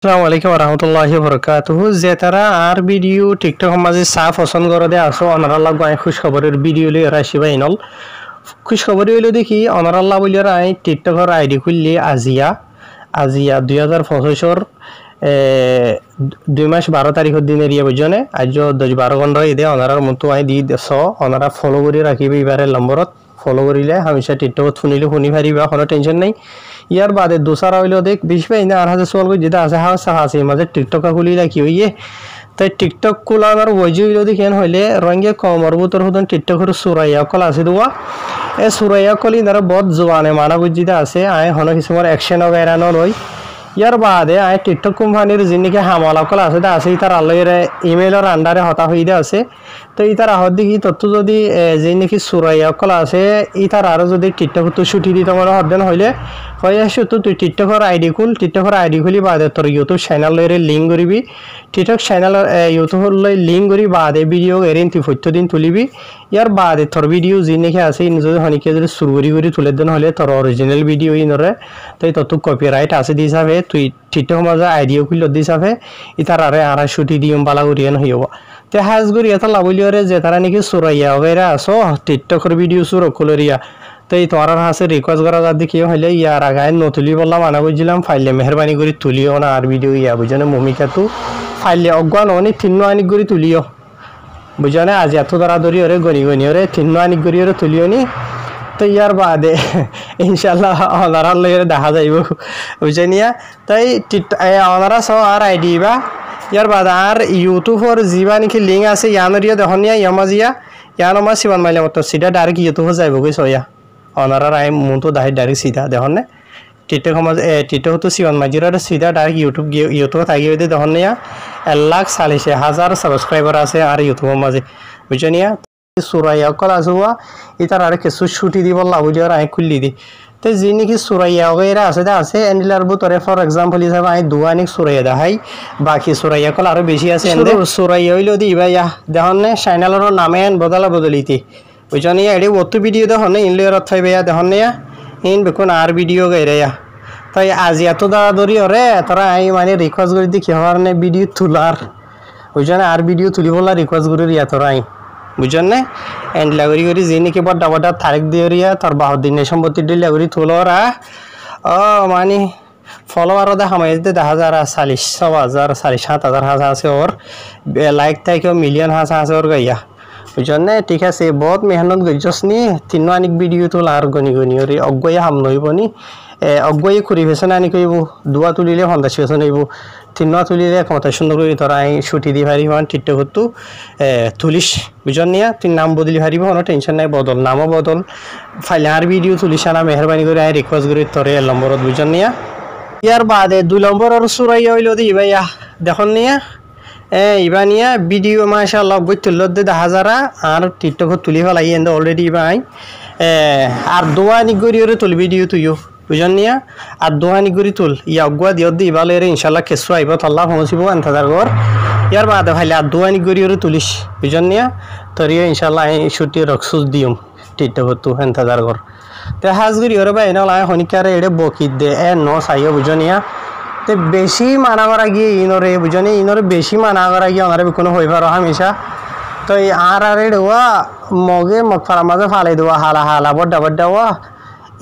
আসসালামু আলাইকুম রহমতুল্লাহি বরকাতুহু যে তারা আর ভিডিও টিকটক মাঝে সাফ পছন্দ করে দে আসো অনারাল্লাহ গায় খুশ খবরের ভিডিও লই রাশিবা ইনল খুশ খবর হইলো দেখি অনারাল্লাহ বলি রাই টিকটকের আইডি খুললি আজিয়া আজিয়া 2025 2 মাস 12 তারিখের দিন এরিয়া বুঝনে আজ 10-12 ঘন্টা ইদে অনারার মতো আই দি দেশ অনারা ফলো করে রাখিবে এবারে নম্বরত ফলো করিলে হামেশা টিকটকত শুনিলে শুনি পারিবা কোনো টেনশন নাই ইয়ার বাদে দোসারা হইলো দেখ বিশবে না আর হাজার সোয়াল যেটা আছে হাসা হাসি মাঝে টিকটক খুলিলা কি হইয়ে তাই টিকটক কুলার ওয়াজি হইলো দেখেন হইলে রঙে কমর বুতর হুদন টিকটকের সুরাইয়া কল আছে দুয়া এ সুরাইয়া কলি তারা বহুত জোয়ানে মানা বুঝিতে আছে আয় হন কিছুমার অ্যাকশন গায়রানো লই ইয়ার বাদে আয় টিকটক কোম্পানির যিনিকে হামলা কল আছে তা আছে তার আলোয়ের ইমেইলের আন্ডারে হতা হইতে আছে তো ইতার আহত দেখি তথ্য যদি যে নাকি সুরাইয়া কল আছে ইতার আরও যদি টিকটক তো ছুটি দিতে পারো হদেন হইলে হয়ে আসো তো তুই টিকটকের আইডি খুলি বাদে তোর ইউটিউব চ্যানেল লিঙ্ক করিবি টিকটক চ্যানেল ইউটিউব লিঙ্ক করি বাদে ভিডিও এরিন তুই প্রত্যেকদিন তুলিবি ইয়ার বাদে তোর ভিডিও যি নাকি আছে যদি হনিকে যদি সুরগরি করে তুলে দেন হলে তোর অরিজিনাল ভিডিও ইনরে তাই তত কপিরাইট আছে দিছাবে তুই টিকটক মাঝে আইডিও খুলে দিছাবে ইতার আরে আড়াই ছুটি দিম বালা করিয়ান হইব তে হাজ করি এটা লাভলিয়রে যে তারা নাকি সুরাইয়া ওগেরা আসো টিকটকের ভিডিও সুর কলরিয়া তো এই তোমার হাসে রিকোয়েস্ট করা যা দেখি হইলে ইয়ার আগায় নতুলি বললাম আনা বুঝলাম ফাইলে মেহরবানি করে তুলিও না আর ভিডিও ইয়া বুঝনে মমিকা তু ফাইলে অজ্ঞান অনি তিন্ন আনিক করে তুলিও বুঝনে আজ এত দরাদরি ওরে গনি ওরে তিন্ন আনিক করে ওরে তুলিও নি তো ইয়ার বাদে ইনশাল্লাহ অনারা লইরে দেখা যাইব বুঝনিয়া তাই অনারা সব আর আইডি বা ইয়ার বাদ আর ইউটিউবর যিবা নাকি লিঙ্ক আছে ইয়ানরিয়া দেখনিয়া ইয়ামাজিয়া ইয়ান আমার সিবান মাইলে মতো সিধা ডাইরেক্ট ইউটিউব যাইব গই সয়া অনারার আই মতো ডাইরেক্ট সিধা দেখনে টিকটক সমাজ টিকটক তো সিবান মাজির সিধা ডাইরেক্ট ইউটিউব থাকি হইতে দেখনিয়া 1,40,000 সাবস্ক্রাইবার আছে আর ইউটিউবের মাঝে বুঝনিয়া সুরাইয়া কল আসুয়া ইতার আর কিছু ছুটি দিব লাভলিয়ার আই খুললি দি তো যি নাকি সুরাইয়া ওগেরা আছে এন্ডিলার বুতরে ফর এক্সাম্পল হিসাবে আই দুয়ানিক সুরাইয়া দেখাই বাকি সুরাইয়া কল আরো বেশি আছে সুরাইয়া হইলো দি ভাইয়া দেখনে চ্যানেলের নামে বদলিতে বুঝনিয়া এটি অত ভিডিও দেখনে ইনলেয়ার থাই ভাইয়া দেখনিয়া ইন বেকুন আর ভিডিও গাইরাইয়া তাই আজ এত দাঁড়াদড়ি ওরে তোরা আই মানে রিকোয়েস্ট করে দেখি হওয়ার নে ভিডিও তুলার বুঝনে আর ভিডিও তুলিবলা রিকোয়েস্ট করে রিয়া তোরা আই বুঝছেন না এন্ড লাগরি করি যে নাকি বড় বড় তারিখ দিয়ে রিয়া তোর 12 দিনের সম্পত্তি দিলে লাগরি তোলরা মানে ফলোয়ার দেখা মাই দিতে 10,000 40,000 আছে ওর লাইক তাইকে মিলিয়ন আছে ওর গাইয়া বুঝছেন না ঠিক আছে বহুত মেহনত গইছস নি তিন আনিক ভিডিও তোলা আর গনি ওরে অগয়া হাম নইব নি অগয়া করি ফেছন আনি কইব দুয়া তুলিলে হন্দাস ফেছন হইব তিন তুলিলে কত সুন্দর করে তোরা ছুটি দি পারি হন টিকটক তো তুলিস বুঝন নিয়া তুই নাম বদলি পারিব কোনো টেনশন নাই বদল নামও বদল ফাইলে আর ভিডিও তুলিস না মেহরবানি করে রিকোয়েস্ট করে তোরে নম্বরত বুঝন নিয়া ইয়ার বাদে 2 নম্বরের সুরাইয়া হইল দি ভাইয়া দেখুন নিয়া ইবা নিয়া ভিডিও মাশাআল্লাহ বইতুল দে 10,000 আর টিকটক তুলি ফেলাই এন্ড অলরেডি ভাই আর দোয়ানি গরিয়রে তুল ভিডিও তুইও বুঝন নিয়া আর দোয়ানি গরি তুল ইয়া অগুয়া দিও দি ইবালে ইনশাআল্লাহ কেসু আইব আল্লাহ পৌঁছিব ইন্তজার কর ইয়ার বাদে ভাইলে আর দোয়ানি গরিয়রে তুলিস বুঝন নিয়া তরিয়া ইনশাআল্লাহ ছুটি রক্সুস দিম টিকটক তো ইন্তজার কর তে হাজ গরিয়রে ভাই না লাই হনিকারে এড়ে বকি দে ন সাইও বুঝন নিয়া তে বেশি মানা করা গিয়ে ইনরে বেশি মানা করা গিয়ে ওনারে কোনো হই পারো হামেশা তো আর এড়েওয়া মগে মগফারা মাঝে ফালাই দেওয়া হালা বড্ডা ওয়া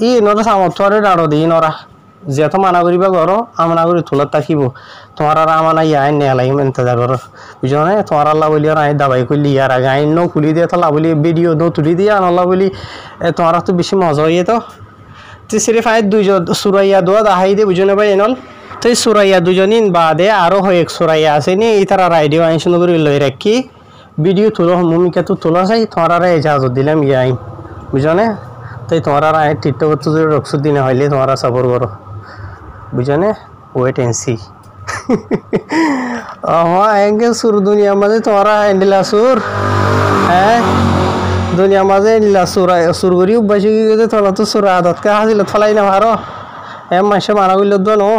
ই নরা সামর্থ্যরে ডাড়ো দিই নরা যেত মানা করিবা করো আমনা করি তোলার তাকিব তোমার আর আমানা ইয়াই নেলাই ইন্তজার করো বুঝো না তোমার আল্লাহ বলি আর আই দাবাই করলি ইয়ার আগে আইন নো খুলি দিয়ে তাল্লাহ বলি ভিডিও নো তুলি দিয়ে আল্লাহ বলি তোমার তো বেশি মজা হইয়ে তো সিরিফ আই দুইজন সুরাইয়া দোয়া দাহাই দিয়ে বুঝো না ভাই এনল তো সুরাইয়া দুজনিন বাদে আরো হয় এক সুরাইয়া আছে নি এই তারা রাইডিও আইন সুন্দর করে লই রাখি ভিডিও তুলো ভূমিকা তো তোলা চাই তোমার আর ইজাজত দিলাম ইয়াই বুঝো না তাই তোমার আর টিকটক যদি রক্সুর দিনে হইলে তোমার সাপোর্ট করো বুঝনে ওয়েট এন্ড সি এঙ্গে সুর দুনিয়ার মাঝে তোমার হ্যান্ডেলা সুর হ্যাঁ দুনিয়ার মাঝে সুর করি অভ্যাস হয়ে গেছে তোরা তো সুর আদতকে হাসিল ফলাই না ভারো মাসে মানা করল নো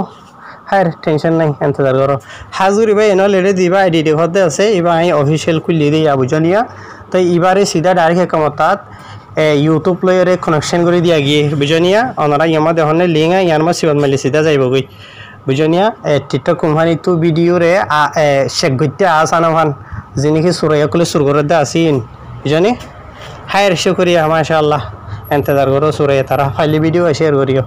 হ্যাঁ টেনশন নাই ইন্তজার করো হাজুরি ভাই এনে লেটে দিবা আইডি দেখতে আছে এবার আমি অফিসিয়াল খুলি দিই বুঝলিয়া তাই এবারে সিধা ডাইরেক্ট একামত তাত ইউটিউব লয়রে কানেকশন করে দিয়া গিয়ে বুঝনিয়া ওনারা ইয়ামা দেখনে লিঙ্ক ইয়ার মা সিবান মালি সিধা যাইব গই বুঝনিয়া টিকটক কোম্পানি তো ভিডিও রে শেখ গইতে আসানা ভান যিনি সুরাইয়া কলে সুর করে দে আসিন বুঝনি হায়ার শুকরিয়া মাশাআল্লাহ ইন্তজার করো সুরাইয়া তারা ফাইলি ভিডিও শেয়ার করিও